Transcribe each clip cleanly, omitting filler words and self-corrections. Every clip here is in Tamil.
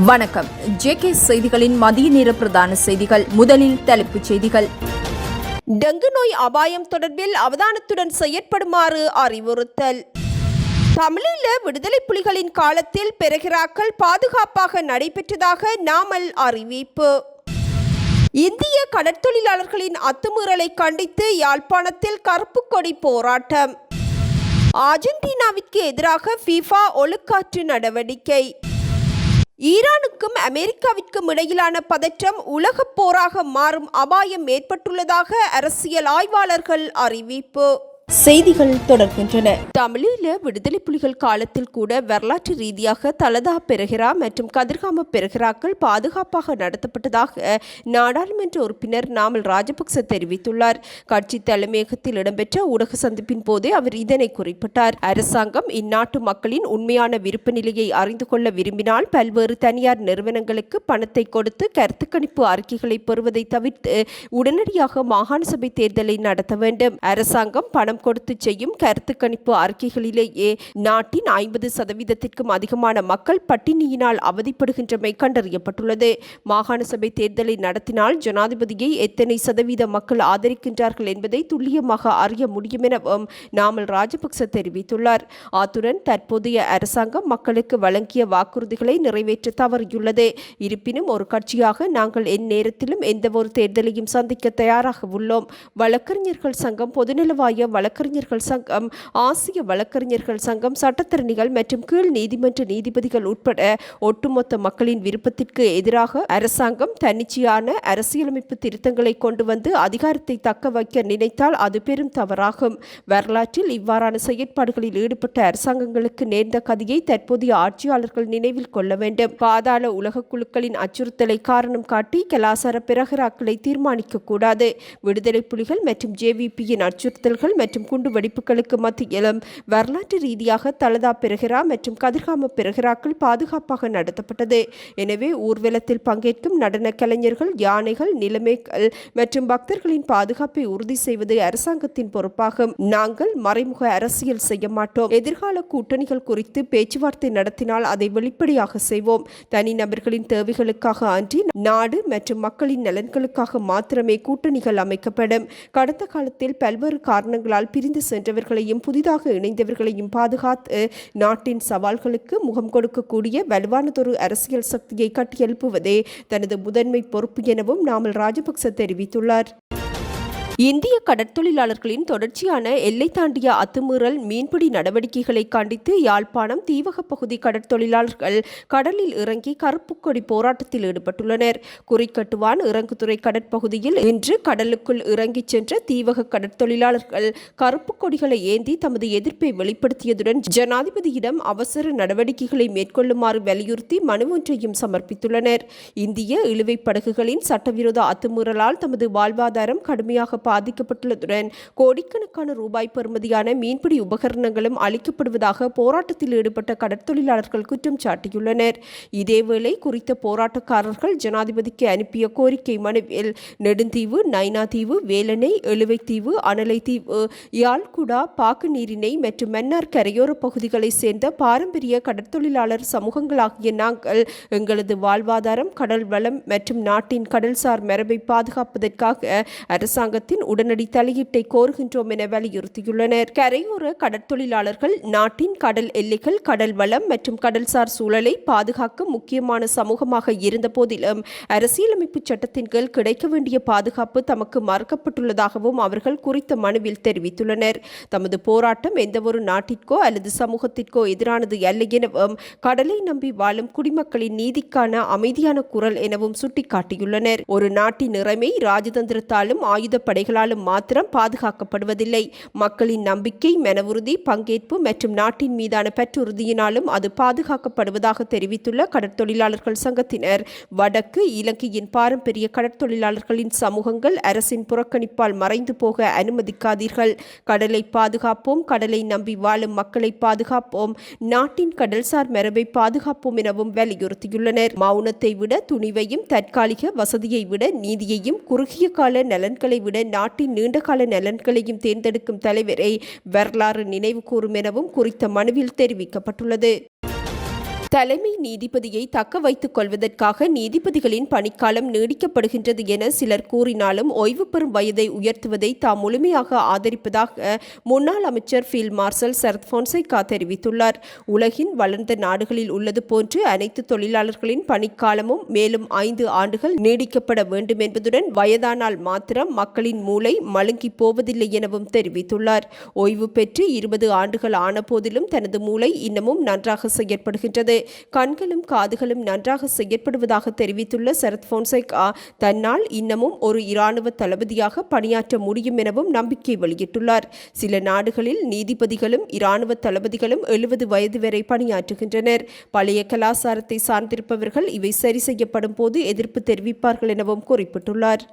வணக்கம். ஜேகே செய்திகளின் மதிய நேர பிரதான செய்திகள். முதலில் தலைப்புச் செய்திகள். டெங்கு நோய் அபாயம் தொடர்பில் அவதானத்துடன் செயற்படுமாறு அறிவுறுத்தல். தமிழீழ விடுதலை புலிகளின் காலத்தில் பெருகிராக்கள் பாதுகாப்பாக நடைபெற்றதாக நாமல் அறிவிப்பு. இந்திய கடற்தொழிலாளர்களின் அத்துமீறலை கண்டித்து யாழ்ப்பாணத்தில் கருப்பு கொடி போராட்டம். அர்ஜென்டினாவிற்கு எதிராக FIFA ஒழுக்காற்று நடவடிக்கை. ஈரானுக்கும் அமெரிக்காவிற்கும் இடையிலான பதற்றம் உலகப் போராக மாறும் அபாயம் ஏற்பட்டுள்ளதாக அரசியல் ஆய்வாளர்கள் அறிவிப்பு. செய்திகள் தொடர்கின்றன. தமிழீழ விடுதலை புலிகள் காலத்தில் கூட வரலாற்று ரீதியாக தலதா பெருகிரா மற்றும் கதிர்காம பெருகிராக்கள் பாதுகாப்பாக நடத்தப்பட்டதாக நாடாளுமன்ற உறுப்பினர் நாமல் ராஜபக்ச தெரிவித்துள்ளார். கட்சி தலைமையகத்தில் இடம்பெற்ற ஊடக சந்திப்பின் போதே அவர் இதனை குறிப்பிட்டார். அரசாங்கம் இந்நாட்டு மக்களின் உண்மையான விருப்ப நிலையை அறிந்து கொள்ள விரும்பினால் பல்வேறு தனியார் நிறுவனங்களுக்கு பணத்தை கொடுத்து கருத்து கணிப்பு அறிக்கைகளை பெறுவதை தவிர்த்து உடனடியாக மாகாண சபை தேர்தலை நடத்த வேண்டும். அரசாங்கம் பணம் கொடுத்து செய்யும் கருத்து கணிப்பு அறிக்கைகளிலேயே நாட்டின் 50% அதிகமான மக்கள் பட்டினியினால் அவதிப்படுகின்றமை கண்டறியப்பட்டுள்ளது. மாகாண சபை தேர்தலை நடத்தினால் ஜனாதிபதியை எத்தனை சதவீத மக்கள் ஆதரிக்கின்றார்கள் என்பதை துல்லியமாக அறிய முடியும் எனவும் நாமல் ராஜபக்ச தெரிவித்துள்ளார். அத்துடன் தற்போதைய அரசாங்கம் மக்களுக்கு வழங்கிய வாக்குறுதிகளை நிறைவேற்ற தவறியுள்ளது. இருப்பினும் ஒரு கட்சியாக நாங்கள் எந்நேரத்திலும் எந்தவொரு தேர்தலையும் சந்திக்க தயாராக உள்ளோம். வழக்கறிஞர்கள் சங்கம், பொதுநலவாய வழக்கறிஞர்கள் சங்கம், ஆசிய வழக்கறிஞர்கள் சங்கம், சட்டத்தரணிகள் மற்றும் கீழ் நீதிமன்ற நீதிபதிகள் உட்பட ஒட்டுமொத்த மக்களின் விருப்பத்திற்கு எதிராக அரசாங்கம் தன்னிச்சையான அரசியலமைப்பு திருத்தங்களை கொண்டு வந்து அதிகாரத்தை தக்க வைக்க நினைத்தால் அது பெரும் தவறாகும். வரலாற்றில் இவ்வாறான செயற்பாடுகளில் ஈடுபட்ட அரசாங்கங்களுக்கு நேர்ந்த கதியை தற்போதைய ஆட்சியாளர்கள் நினைவில் கொள்ள வேண்டும். பாதாள உலக குழுக்களின் அச்சுறுத்தலை காரணம் காட்டி கலாசார பிரகராக்களை தீர்மானிக்க கூடாது. விடுதலை புலிகள் மற்றும் JVPயின் அச்சுறுத்தல்கள் மற்றும் குண்டு வெடிப்புகளுக்கு மத்தியிலும் வரலாற்று ரீதியாக தலதா பெருகிரா மற்றும் கதிர்காம பெருகிராக்கள் பாதுகாப்பாக நடத்தப்பட்டது. எனவே ஊர்வலத்தில் பங்கேற்கும் நடன கலைஞர்கள், யானைகள், நிலைமைகள் மற்றும் பக்தர்களின் பாதுகாப்பை உறுதி செய்வது அரசாங்கத்தின் பொறுப்பாகும். நாங்கள் மறைமுக அரசியல் செய்ய மாட்டோம். எதிர்கால கூட்டணிகள் குறித்து பேச்சுவார்த்தை நடத்தினால் அதை வெளிப்படையாக செய்வோம். தனிநபர்களின் தேவைகளுக்காக அன்றி நாடு மற்றும் மக்களின் நலன்களுக்காக மாத்திரமே கூட்டணிகள் அமைக்கப்படும். கடந்த காலத்தில் பல்வேறு காரணங்களால் பிரிந்து சென்றவர்களையும் புதிதாக இணைந்தவர்களையும் பாதுகாத்து நாட்டின் சவால்களுக்கு முகம் கொடுக்கக்கூடிய வலுவானதொரு அரசியல் சக்தியை கட்டியெழுப்புவதே தனது முதன்மை பொறுப்பு எனவும் நாமல் ராஜபக்ச தெரிவித்துள்ளார். இந்திய கடற்தொழிலாளர்களின் தொடர்ச்சியான எல்லை தாண்டிய அத்துமீறல் மீன்பிடி நடவடிக்கைகளை கண்டித்து யாழ்ப்பாணம் தீவக பகுதி கடற்தொழிலாளர்கள் கடலில் இறங்கி கருப்பு கொடி போராட்டத்தில் ஈடுபட்டுள்ளனர். குறிக்கட்டுவான் இறங்குதுறை கடற்பகுதியில் இன்று கடலுக்குள் இறங்கிச் சென்ற தீவக கடற்தொழிலாளர்கள் கருப்பு கொடிகளை ஏந்தி தமது எதிர்ப்பை வெளிப்படுத்தியதுடன் ஜனாதிபதியிடம் அவசர நடவடிக்கைகளை மேற்கொள்ளுமாறு வலியுறுத்தி மனு ஒன்றையும் சமர்ப்பித்துள்ளனர். இந்திய இழுவை படகுகளின் சட்டவிரோத அத்துமீறலால் தமது வாழ்வாதாரம் கடுமையாக பாதிக்கப்பட்டுள்ளதுடன் கோடிக்கணக்கான ரூபாய் பெறுமதியான மீன்பிடி உபகரணங்களும் அளிக்கப்படுவதாக போராட்டத்தில் ஈடுபட்ட கடற்தொழிலாளர்கள் குற்றம் சாட்டியுள்ளனர். இதேவேளை குறித்த போராட்டக்காரர்கள் ஜனாதிபதிக்கு அனுப்பிய கோரிக்கை மனுவில் நெடுந்தீவு, நைனாதீவு, வேலணை, எழுவைத்தீவு, அனலைத்தீவு, யாழ்குடா, பாக்கு நீரிணை மற்றும் மன்னார் கரையோர பகுதிகளை சேர்ந்த பாரம்பரிய கடற்தொழிலாளர் சமூகங்களாகிய நாங்கள் எங்களது வாழ்வாதாரம், கடல் வளம் மற்றும் நாட்டின் கடல்சார் மரபை பாதுகாப்பதற்காக அரசாங்கத்தின் உடனடி தலையீட்டை கோருகின்றோம் என வலியுறுத்தியுள்ளனர். கரையோர கடற்தொழிலாளர்கள் நாட்டின் கடல் எல்லைகள், கடல் வளம் மற்றும் கடல்சார் சூழலை பாதுகாக்க முக்கியமான சமூகமாக இருந்த போதிலும் அரசியலமைப்பு சட்டத்தின் கீழ் கிடைக்க வேண்டிய பாதுகாப்பு தமக்கு மறுக்கப்பட்டுள்ளதாகவும் அவர்கள் குறித்த மனுவில் தெரிவித்துள்ளனர். தமது போராட்டம் எந்தவொரு நாட்டிற்கோ அல்லது சமூகத்திற்கோ எதிரானது அல்ல எனவும் கடலை நம்பி வாழும் குடிமக்களின் நீதிக்கான அமைதியான குரல் எனவும் சுட்டிக்காட்டியுள்ளனர். ஒரு நாட்டின் இறைமை ராஜதந்திரத்தாலும் ஆயுதப்படைகளாலும் மாத்திரம் பாதுகாக்கப்படுவதில்லை. மக்களின் நம்பிக்கை, மனவுறுதி, பங்கேற்பு மற்றும் நாட்டின் மீதான பற்றுறுதியினாலும் அது பாதுகாக்கப்படுவதாக தெரிவித்துள்ள கடற்தொழிலாளர்கள் சங்கத்தினர், வடக்கு இலங்கையின் பாரம்பரிய கடற்தொழிலாளர்களின் சமூகங்கள் அரசின் புறக்கணிப்பால் மறைந்து போக அனுமதிக்காதீர்கள். கடலை பாதுகாப்போம், கடலை நம்பி வாழும் மக்களை பாதுகாப்போம், நாட்டின் கடல்சார் மரபை பாதுகாப்போம் எனவும் வலியுறுத்தியுள்ளனர். மௌனத்தை விட துணிவையும், தற்காலிக வசதியை விட நீதியையும், குறுகிய கால நலன்களை விட நாட்டின் நீண்டகால நலன்களையும் தேர்ந்தெடுக்கும் தலைவரை வரலாறு நினைவு கூறும் எனவும் குறித்த மனுவில் தெரிவிக்கப்பட்டுள்ளது. தலைமை நீதிபதியை தக்க வைத்துக் கொள்வதற்காக நீதிபதிகளின் பணிக்காலம் நீடிக்கப்படுகின்றது என சிலர் கூறினாலும் ஓய்வு பெறும் வயதை உயர்த்துவதை தாம் முழுமையாக ஆதரிப்பதாக முன்னாள் அமைச்சர் ஃபீல்ட் மார்ஷல் சரத் பொன்சேகா தெரிவித்துள்ளார். உலகின் வளர்ந்த நாடுகளில் உள்ளது போன்று அனைத்து தொழிலாளர்களின் பணிக்காலமும் மேலும் 5 ஆண்டுகள் நீடிக்கப்பட வேண்டும் என்பதுடன் வயதானால் மாத்திரம் மக்களின் மூளை மழுங்கி போவதில்லை எனவும் தெரிவித்துள்ளார். ஓய்வு பெற்று 20 ஆண்டுகள் ஆன போதிலும் தனது மூளை இன்னமும் நன்றாக செயற்படுகின்றது. கண்களும் காதுகளும் நன்றாக செயற்படுவதாக தெரிவித்துள்ள சரத் பொன்சேகா தன்னால் இன்னமும் ஒரு இராணுவ தளபதியாக பணியாற்ற முடியும் எனவும் நம்பிக்கை வெளியிட்டுள்ளார். சில நாடுகளில் நீதிபதிகளும் இராணுவ தளபதிகளும் 70 வயது வரை பணியாற்றுகின்றனர். பழைய கலாச்சாரத்தை சார்ந்திருப்பவர்கள் இவை சரி செய்யப்படும் போது எதிர்ப்பு தெரிவிப்பார்கள் எனவும் குறிப்பிட்டுள்ளார்.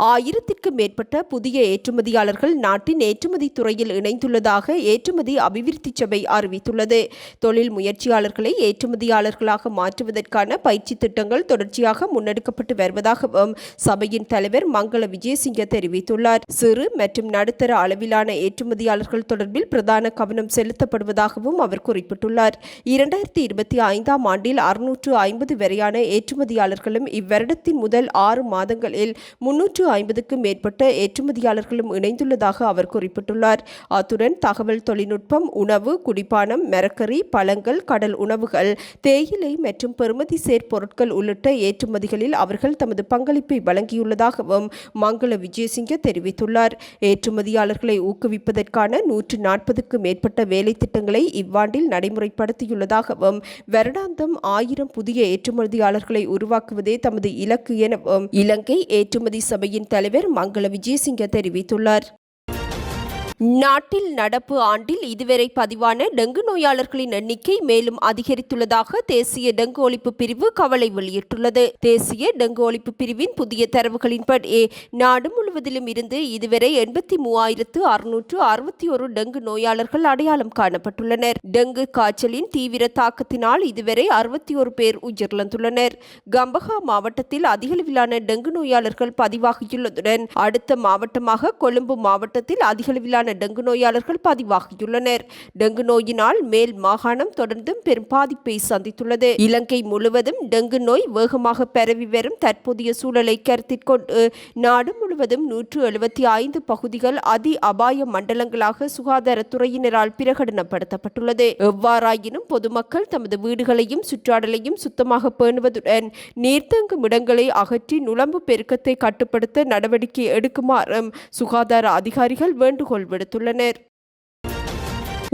1000க்கும் மேற்பட்ட புதிய ஏற்றுமதியாளர்கள் நாட்டின் ஏற்றுமதி துறையில் இணைந்துள்ளதாக ஏற்றுமதி அபிவிருத்தி சபை அறிவித்துள்ளது. தொழில் முயற்சியாளர்களை ஏற்றுமதியாளர்களாக மாற்றுவதற்கான பயிற்சி திட்டங்கள் தொடர்ச்சியாக முன்னெடுக்கப்பட்டு வருவதாகவும் சபையின் தலைவர் மங்கள விஜயசிங்க தெரிவித்துள்ளார். சிறு மற்றும் நடுத்தர அளவிலான ஏற்றுமதியாளர்கள் தொடர்பில் பிரதான கவனம் செலுத்தப்படுவதாகவும் அவர் குறிப்பிட்டுள்ளார். 2025ஆம் ஆண்டில் 650 வரையான ஏற்றுமதியாளர்களும் இவ்வருடத்தின் முதல் 6 மாதங்களில் 350க்கும் மேற்பட்ட ஏற்றுமதியாளர்களும் இணைந்துள்ளதாக அவர் குறிப்பிட்டுள்ளார். அத்துடன் தகவல் தொழில்நுட்பம், உணவு, குடிப்பானம், மரக்கறி, பழங்கள், கடல் உணவுகள், தேயிலை மற்றும் பெறுமதி சேர் பொருட்கள் உள்ளிட்ட ஏற்றுமதிகளில் அவர்கள் தமது பங்களிப்பை வழங்கியுள்ளதாகவும் மங்கள விஜயசிங்க தெரிவித்துள்ளார். ஏற்றுமதியாளர்களை ஊக்குவிப்பதற்கான 140க்கும் மேற்பட்ட வேலை திட்டங்களை இவ்வாண்டில் நடைமுறைப்படுத்தியுள்ளதாகவும் வருடாந்தம் 1000 புதிய ஏற்றுமதியாளர்களை உருவாக்குவதே தமது இலக்கு எனவும் இலங்கை ஏற்றுமதி சபையின் தலைவர் மங்கள விஜயசிங்க தெரிவித்துள்ளார். நாட்டில் நடப்பு ஆண்டில் இதுவரை பதிவான டெங்கு நோயாளர்களின் எண்ணிக்கை மேலும் அதிகரித்துள்ளதாக தேசிய டெங்கு ஒழிப்பு பிரிவு கவலை வெளியிட்டுள்ளது. தேசிய டெங்கு ஒழிப்பு பிரிவின் புதிய தரவுகளின்படி நாடு முழுவதிலும் இருந்து இதுவரை 83,661 டெங்கு நோயாளர்கள் அடையாளம் காணப்பட்டுள்ளனர். டெங்கு காய்ச்சலின் தீவிர தாக்கத்தினால் இதுவரை 61 பேர் உயிரிழந்துள்ளனர். கம்பஹா மாவட்டத்தில் அதிகளவிலான டெங்கு நோயாளர்கள் பதிவாகியுள்ளதுடன் அடுத்த மாவட்டமாக கொழும்பு மாவட்டத்தில் அதிகளவிலான டெங்கு நோயாளர்கள் பதிவாகியுள்ளனர். டெங்கு நோயினால் மேல் மாகாணம் தொடர்ந்தும் பெரும் பாதிப்பை சந்தித்துள்ளது. இலங்கை முழுவதும் டெங்கு நோய் வேகமாக பரவி வரும் தற்போதைய சூழலை கருத்தில் கொண்டு நாடு முழுவதும் 175 பகுதிகள் அதி அபாய மண்டலங்களாக சுகாதாரத்துறையினரால் பிரகடனப்படுத்தப்பட்டுள்ளது. எவ்வாறாயினும் பொதுமக்கள் தமது வீடுகளையும் சுற்றாடலையும் சுத்தமாக பேணுவதுடன் நீர்த்தங்கும் இடங்களை அகற்றி நுளம்பு பெருக்கத்தை கட்டுப்படுத்த நடவடிக்கை எடுக்குமாறும் சுகாதார அதிகாரிகள் வேண்டுகோள் விடுத்துள்ளனர்.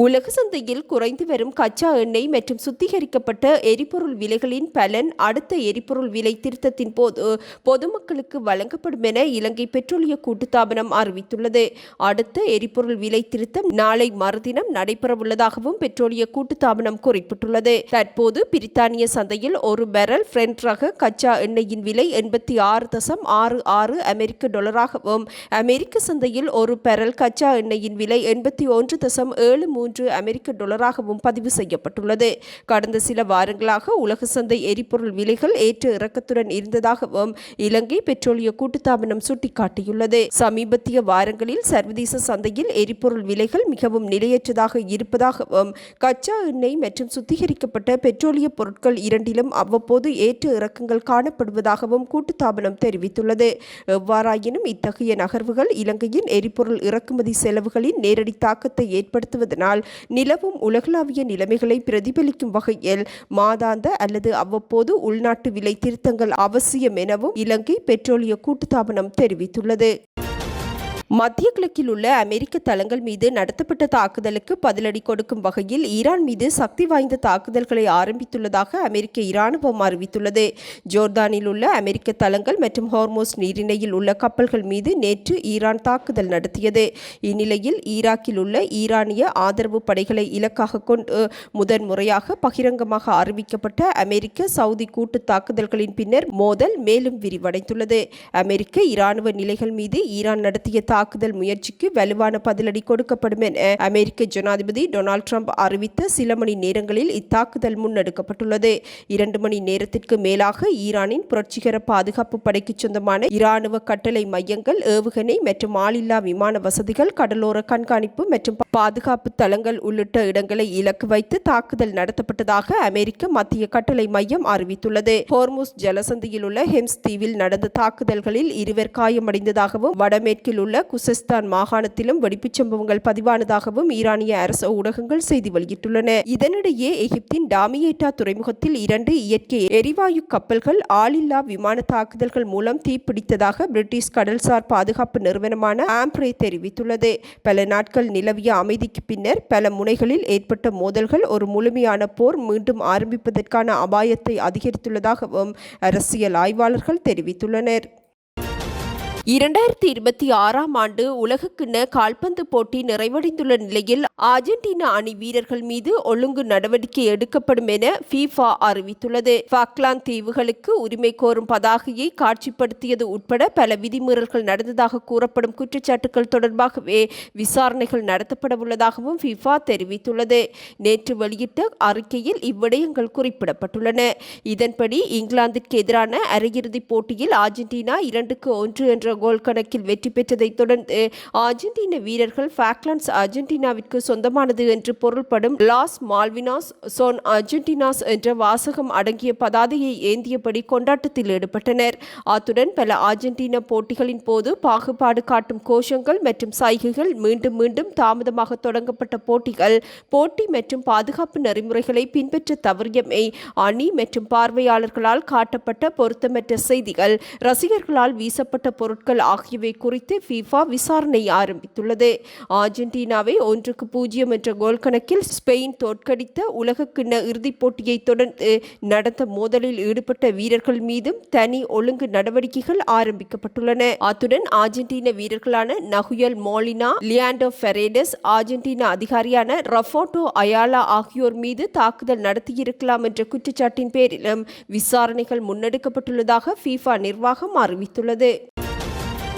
உலக சந்தையில் குறைந்து வரும் கச்சா எண்ணெய் மற்றும் சுத்திகரிக்கப்பட்ட எரிபொருள் விலைகளின் பலன் அடுத்த எரிபொருள் விலை திருத்தத்தின் போது பொதுமக்களுக்கு வழங்கப்படும் என இலங்கை பெட்ரோலிய கூட்டுத்தாபனம் அறிவித்துள்ளது. அடுத்த எரிபொருள் விலை திருத்தம் நாளை மறுதினம் நடைபெறவுள்ளதாகவும் பெட்ரோலிய கூட்டுத்தாபனம் குறிப்பிட்டுள்ளது. தற்போது பிரித்தானிய சந்தையில் ஒரு பேரல் பிரெண்ட் ரக கச்சா எண்ணெயின் விலை 86.66 அமெரிக்க டாலராகவும் அமெரிக்க சந்தையில் ஒரு பேரல் கச்சா எண்ணெயின் விலை 81.73 அமெரிக்க டாலராகவும் பதிவு செய்யப்பட்டுள்ளது. கடந்த சில வாரங்களாக உலக சந்தை எரிபொருள் விலைகள் ஏற்ற இறக்கத்துடன் இருந்ததாகவும் இலங்கை பெட்ரோலிய கூட்டுத்தாபனம் சுட்டிக்காட்டியுள்ளது. சமீபத்திய வாரங்களில் சர்வதேச சந்தையில் எரிபொருள் விலைகள் மிகவும் நிலையற்றதாக இருப்பதாகவும் கச்சா எண்ணெய் மற்றும் சுத்திகரிக்கப்பட்ட பெட்ரோலிய பொருட்கள் இரண்டிலும் அவ்வப்போது ஏற்ற இறக்கங்கள் காணப்படுவதாகவும் கூட்டுத்தாபனம் தெரிவித்துள்ளது. எவ்வாறாயினும் இத்தகைய நகர்வுகள் இலங்கையின் எரிபொருள் இறக்குமதி செலவுகளின் நேரடி தாக்கத்தை ஏற்படுத்துவதனால் நிலவும் உலகளாவிய நிலைமைகளை பிரதிபலிக்கும் வகையில் மாதாந்த அல்லது அவ்வப்போது உள்நாட்டு விலை திருத்தங்கள் அவசியம் எனவும் இலங்கை பெட்ரோலிய கூட்டுத்தாபனம் தெரிவித்துள்ளது. மத்திய கிழக்கில் உள்ள அமெரிக்க தளங்கள் மீது நடத்தப்பட்ட தாக்குதலுக்கு பதிலடி கொடுக்கும் வகையில் ஈரான் மீது சக்தி வாய்ந்த தாக்குதல்களை ஆரம்பித்துள்ளதாக அமெரிக்க இராணுவம் அறிவித்துள்ளது. ஜோர்தானில் உள்ள அமெரிக்க தளங்கள் மற்றும் ஹோர்மோஸ் நீரிணையில் உள்ள கப்பல்கள் மீது நேற்று ஈரான் தாக்குதல் நடத்தியது. இந்நிலையில் ஈராக்கில் உள்ள ஈரானிய ஆதரவு படைகளை இலக்காக கொண்டு முதன்முறையாக பகிரங்கமாக அறிவிக்கப்பட்ட அமெரிக்க சவுதி கூட்டு தாக்குதல்களின் பின்னர் மோதல் மேலும் விரிவடைந்துள்ளது. அமெரிக்க இராணுவ நிலைகள் மீது ஈரான் நடத்திய தாக்குதல் முயற்சிக்கு வலுவான பதிலடி கொடுக்கப்படும் என அமெரிக்க ஜனாதிபதி டொனால்ட் ட்ரம்ப் அறிவித்த சில மணி நேரங்களில் இத்தாக்குதல் முன்னெடுக்கப்பட்டுள்ளது. 2 மணி நேரத்திற்கு மேலாக ஈரானின் புரட்சிகர பாதுகாப்பு படைக்கு சொந்தமான இராணுவ கட்டளை மையங்கள், ஏவுகணை மற்றும் ஆளில்லா விமான வசதிகள், கடலோர கண்காணிப்பு மற்றும் பாதுகாப்பு தளங்கள் உள்ளிட்ட இடங்களை இலக்கு வைத்து தாக்குதல் நடத்தப்பட்டதாக அமெரிக்க மத்திய கட்டளை மையம் அறிவித்துள்ளது. ஹோர்முஸ் ஜலசந்தியில் உள்ள ஹெம்ஸ் தீவில் நடந்த தாக்குதல்களில் 2 காயமடைந்ததாகவும் வடமேற்கில் உள்ள குசஸ்தான் மாகாணத்திலும் வெடிப்புச் சம்பவங்கள் பதிவானதாகவும் ஈரானிய அரசு ஊடகங்கள் செய்தி வெளியிட்டுள்ளன. இதனிடையே எகிப்தின் டாமியேட்டா துறைமுகத்தில் 2 இயற்கை எரிவாயு கப்பல்கள் ஆளில்லா விமான தாக்குதல்கள் மூலம் தீப்பிடித்ததாக பிரிட்டிஷ் கடல்சார் பாதுகாப்பு நிறுவனமான ஆம்ப்ரே தெரிவித்துள்ளது. பல நாட்கள் நிலவிய அமைதிக்கு பின்னர் பல முனைகளில் ஏற்பட்ட மோதல்கள் ஒரு முழுமையான போர் மீண்டும் ஆரம்பிப்பதற்கான அபாயத்தை அதிகரித்துள்ளதாகவும் அரசியல் ஆய்வாளர்கள் தெரிவித்துள்ளனர். 2026ஆம் ஆண்டு உலகக்கிண்ண கால்பந்து போட்டி நிறைவடைந்துள்ள நிலையில் அர்ஜென்டினா அணி வீரர்கள் மீது ஒழுங்கு நடவடிக்கை எடுக்கப்படும் என FIFA அறிவித்துள்ளது. ஃபாக்லாந்து தீவுகளுக்கு உரிமை கோரும் பதாகையை காட்சிப்படுத்தியது உட்பட பல விதிமீறல்கள் நடந்ததாக கூறப்படும் குற்றச்சாட்டுகள் தொடர்பாகவே விசாரணைகள் நடத்தப்படவுள்ளதாகவும் FIFA தெரிவித்துள்ளது. நேற்று வெளியிட்ட அறிக்கையில் இவ்விடயங்கள் குறிப்பிடப்பட்டுள்ளன. இதன்படி இங்கிலாந்திற்கு எதிரான அரையிறுதிப் போட்டியில் அர்ஜென்டினா 2-1 என்ற கோல் கணக்கில் வெற்றி பெற்றதை தொடர்ந்து அர்ஜென்டினா வீரர்கள் ஃபாக்லாண்ட்ஸ் அர்ஜென்டினாவிற்கு சொந்தமானது என்று பொருள்படும் லாஸ் மால்வினாஸ் சோன் அர்ஜென்டினாஸ் என்ற வாசகம் அடங்கிய பதாதையை ஏந்தியபடி கொண்டாட்டத்தில் ஈடுபட்டனர். அத்துடன் பல அர்ஜென்டினா போட்டிகளின் போது பாகுபாடு காட்டும் கோஷங்கள் மற்றும் சைகைகள், மீண்டும் மீண்டும் தாமதமாக தொடங்கப்பட்ட போட்டிகள், போட்டி மற்றும் பாதுகாப்பு நெறிமுறைகளை பின்பற்ற தவறியமை, அணி மற்றும் பார்வையாளர்களால் காட்டப்பட்ட பொருத்தமற்ற செய்திகள், ரசிகர்களால் வீசப்பட்ட பொருட்கள் ஆகியவை குறித்து FIFA விசாரணை ஆரம்பித்துள்ளது. அர்ஜென்டினாவை 1-0 என்ற கோல் கணக்கில் ஸ்பெயின் தோற்கடித்த உலகக்கிண்ண இறுதிப் போட்டியை தொடர்ந்து நடந்த மோதலில் ஈடுபட்ட வீரர்கள் மீதும் தனி ஒழுங்கு நடவடிக்கைகள் ஆரம்பிக்கப்பட்டுள்ளன. அத்துடன் அர்ஜென்டினா வீரர்களான நகுயல் மோலினா, லியாண்டோ ஃபெரேடஸ், அர்ஜென்டினா அதிகாரியான ரஃபோட்டோ அயாலா ஆகியோர் மீது தாக்குதல் நடத்தியிருக்கலாம் என்ற குற்றச்சாட்டின் பேரிலும் விசாரணைகள் முன்னெடுக்கப்பட்டுள்ளதாக FIFA நிர்வாகம் அறிவித்துள்ளது.